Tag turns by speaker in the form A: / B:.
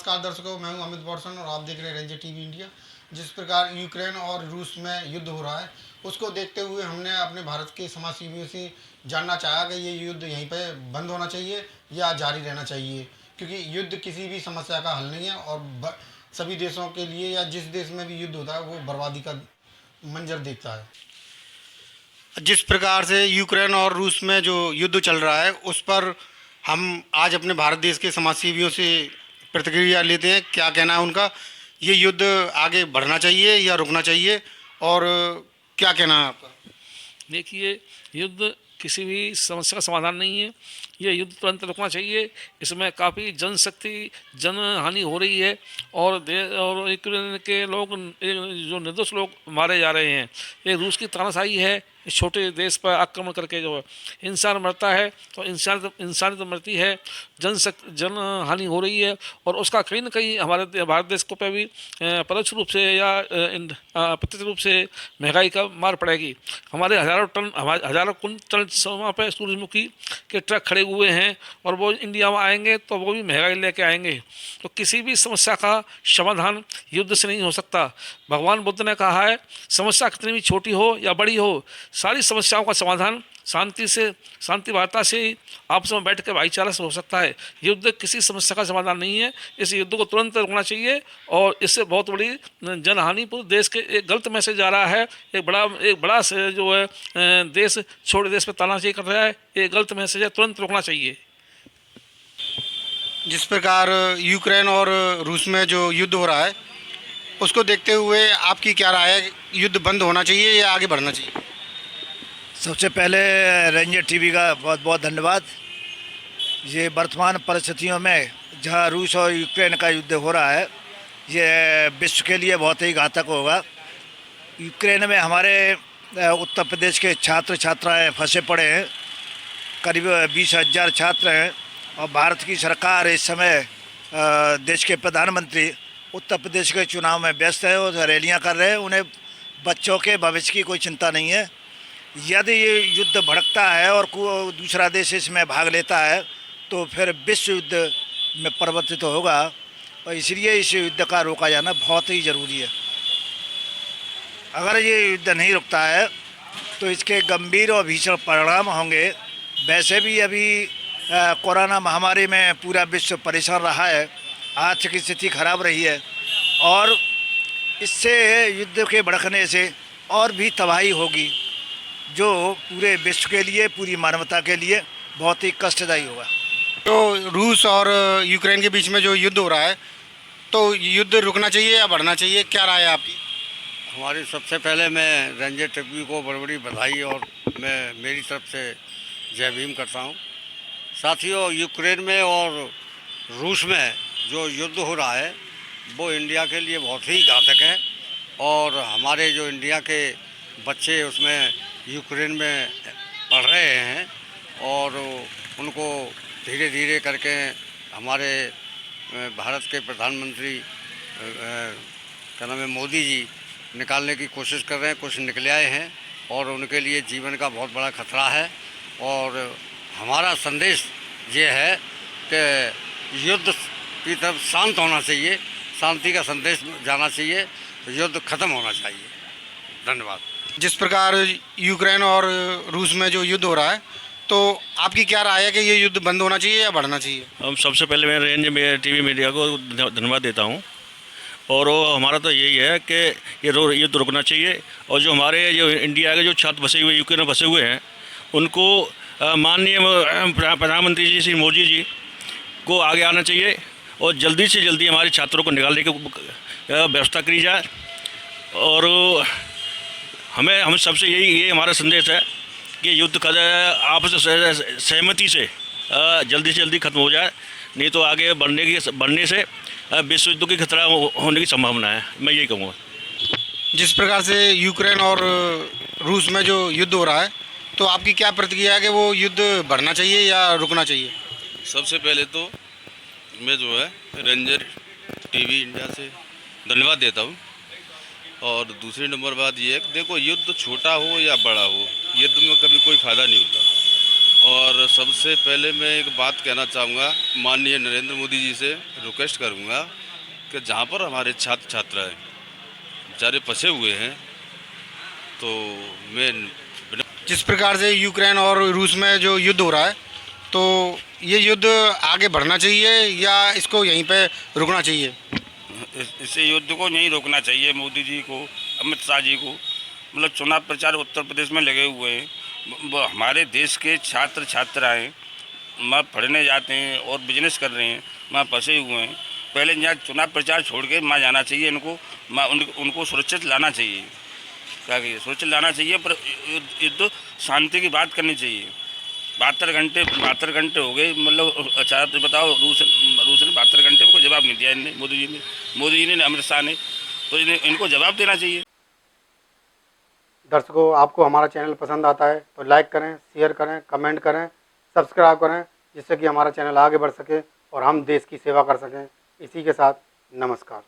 A: नमस्कार दर्शकों, मैं हूं अमित बॉर्सन और आप देख रहे हैं रेंजर टीवी इंडिया। जिस प्रकार यूक्रेन और रूस में युद्ध हो रहा है, उसको देखते हुए हमने अपने भारत के समाजसेवियों से जानना चाहा कि ये युद्ध यहीं पे बंद होना चाहिए या जारी रहना चाहिए, क्योंकि युद्ध किसी भी समस्या का हल नहीं है और सभी देशों के लिए या जिस देश में भी युद्ध होता है वो बर्बादी का मंजर देखता है। जिस प्रकार से यूक्रेन और रूस में जो युद्ध चल रहा है उस पर हम आज अपने भारत देश के समाजसेवियों से प्रतिक्रिया लेते हैं। क्या कहना है उनका, ये युद्ध आगे बढ़ना चाहिए या रुकना चाहिए, और क्या कहना है आपका?
B: देखिए, युद्ध किसी भी समस्या का समाधान नहीं है। ये युद्ध तुरंत रुकना चाहिए। इसमें काफ़ी जनशक्ति जन हानि हो रही है और यूक्रेन के लोग जो निर्दोष लोग मारे जा रहे हैं। ये रूस की तानाशाही है, इस छोटे देश पर आक्रमण करके जो है इंसान मरता है तो इंसान तो मरती है, जन हानि हो रही है और उसका कहीं ना कहीं हमारे भारत देश को पे भी परोक्ष रूप से या प्रत्यक्ष रूप से महंगाई का मार पड़ेगी। हमारे हज़ारों कुंटल वहाँ पे सूरजमुखी के ट्रक खड़े हुए हैं और वो इंडिया में आएंगे तो वो भी महंगाई लेके आएंगे। तो किसी भी समस्या का समाधान युद्ध से नहीं हो सकता। भगवान बुद्ध ने कहा है, समस्या कितनी भी छोटी हो या बड़ी हो, सारी समस्याओं का समाधान शांति वार्ता से ही आपस में बैठ के भाईचारा से हो सकता है। युद्ध किसी समस्या का समाधान नहीं है। इस युद्ध को तुरंत रोकना चाहिए और इससे बहुत बड़ी जनहानि पूरे देश के एक गलत मैसेज जा रहा है। एक बड़ा से जो है देश छोटे देश पर तानाशाही कर रहा है, ये गलत मैसेज है, तुरंत रोकना चाहिए।
A: जिस प्रकार यूक्रेन और रूस में जो युद्ध हो रहा है उसको देखते हुए आपकी क्या राय है, युद्ध बंद होना चाहिए या आगे बढ़ना चाहिए?
C: सबसे पहले रेंजर टीवी का बहुत बहुत धन्यवाद। ये वर्तमान परिस्थितियों में जहां रूस और यूक्रेन का युद्ध हो रहा है, ये विश्व के लिए बहुत ही घातक होगा। यूक्रेन में हमारे उत्तर प्रदेश के छात्र छात्राएं फंसे पड़े हैं, करीब 20,000 छात्र हैं और भारत की सरकार इस समय देश के प्रधानमंत्री उत्तर प्रदेश के चुनाव में व्यस्त है और रैलियाँ कर रहे हैं। उन्हें बच्चों के भविष्य की कोई चिंता नहीं है। यदि ये युद्ध भड़कता है और दूसरा देश इसमें भाग लेता है तो फिर विश्व युद्ध में परिवर्तित होगा और इसलिए इस युद्ध का रोका जाना बहुत ही ज़रूरी है। अगर ये युद्ध नहीं रुकता है तो इसके गंभीर और भीषण परिणाम होंगे। वैसे भी अभी कोरोना महामारी में पूरा विश्व परेशान रहा है, आर्थिक स्थिति खराब रही है और इससे युद्ध के भड़कने से और भी तबाही होगी, जो पूरे विश्व के लिए, पूरी मानवता के लिए बहुत ही कष्टदायी होगा।
A: तो रूस और यूक्रेन के बीच में जो युद्ध हो रहा है, तो युद्ध रुकना चाहिए या बढ़ना चाहिए, क्या राय है आपकी?
D: हमारी सबसे पहले मैं रेंजर टीवी को बड़ी बड़ी बधाई और मैं मेरी तरफ से जय भीम करता हूं। साथियों, यूक्रेन में और रूस में जो युद्ध हो रहा है वो इंडिया के लिए बहुत ही घातक है और हमारे जो इंडिया के बच्चे उसमें यूक्रेन में पढ़ रहे हैं और उनको धीरे धीरे करके हमारे भारत के प्रधानमंत्री क्या नाम है, मोदी जी निकालने की कोशिश कर रहे हैं। कुछ निकले आए हैं और उनके लिए जीवन का बहुत बड़ा खतरा है और हमारा संदेश ये है कि युद्ध की तरफ शांत होना चाहिए, शांति का संदेश जाना चाहिए, युद्ध खत्म होना चाहिए। धन्यवाद।
A: जिस प्रकार यूक्रेन और रूस में जो युद्ध हो रहा है, तो आपकी क्या राय है कि ये युद्ध बंद होना चाहिए या बढ़ना चाहिए?
E: हम सबसे पहले मैं रेंज टीवी मीडिया को धन्यवाद देता हूँ और हमारा तो यही है कि ये युद्ध रुकना चाहिए और जो हमारे जो इंडिया के जो छात्र बसे हुए यूक्रेन में बसे हुए हैं उनको माननीय प्रधानमंत्री जी श्री मोदी जी को आगे आना चाहिए और जल्दी से जल्दी हमारे छात्रों को निकालने की व्यवस्था करी जाए। और हम सबसे यही हमारा संदेश है कि युद्ध का आपस सहमति से जल्दी से जल्दी खत्म हो जाए, नहीं तो आगे बढ़ने से विश्व युद्ध की खतरा होने की संभावना है, मैं यही कहूँगा।
A: जिस प्रकार से यूक्रेन और रूस में जो युद्ध हो रहा है, तो आपकी क्या प्रतिक्रिया है कि वो युद्ध बढ़ना चाहिए या रुकना चाहिए?
F: सबसे पहले तो मैं जो है रेंजर टीवी इंडिया से धन्यवाद देता हूँ और दूसरी नंबर बात ये है कि देखो, युद्ध छोटा हो या बड़ा हो, युद्ध में कभी कोई फ़ायदा नहीं होता। और सबसे पहले मैं एक बात कहना चाहूँगा, माननीय नरेंद्र मोदी जी से रिक्वेस्ट करूँगा कि जहाँ पर हमारे छात्र छात्राएं बेचारे फंसे हुए हैं, तो मैं
A: जिस प्रकार से यूक्रेन और रूस में जो युद्ध हो रहा है, तो ये युद्ध आगे बढ़ना चाहिए या इसको यहीं पे रुकना चाहिए?
G: इसे युद्ध को नहीं रोकना चाहिए। मोदी जी को, अमित शाह जी को, मतलब चुनाव प्रचार उत्तर प्रदेश में लगे हुए हैं। हमारे देश के छात्र छात्राएं वहाँ पढ़ने जाते हैं और बिजनेस कर रहे हैं, वहाँ फंसे हुए हैं। पहले यहाँ चुनाव प्रचार छोड़ के वहाँ जाना चाहिए इनको, उनको सुरक्षित लाना चाहिए। क्या कहिए, सुरक्षित लाना चाहिए, पर युद्ध शांति की बात करनी चाहिए। 72 घंटे हो गए, मतलब अच्छा तो बताओ, रूस ने 72 घंटे में कोई जवाब नहीं दिया। इनने, मोदी जी ने, अमित शाह ने, तो इनको जवाब देना चाहिए।
A: दर्शकों, आपको हमारा चैनल पसंद आता है तो लाइक करें, शेयर करें, कमेंट करें, सब्सक्राइब करें, जिससे कि हमारा चैनल आगे बढ़ सके और हम देश की सेवा कर सकें। इसी के साथ नमस्कार।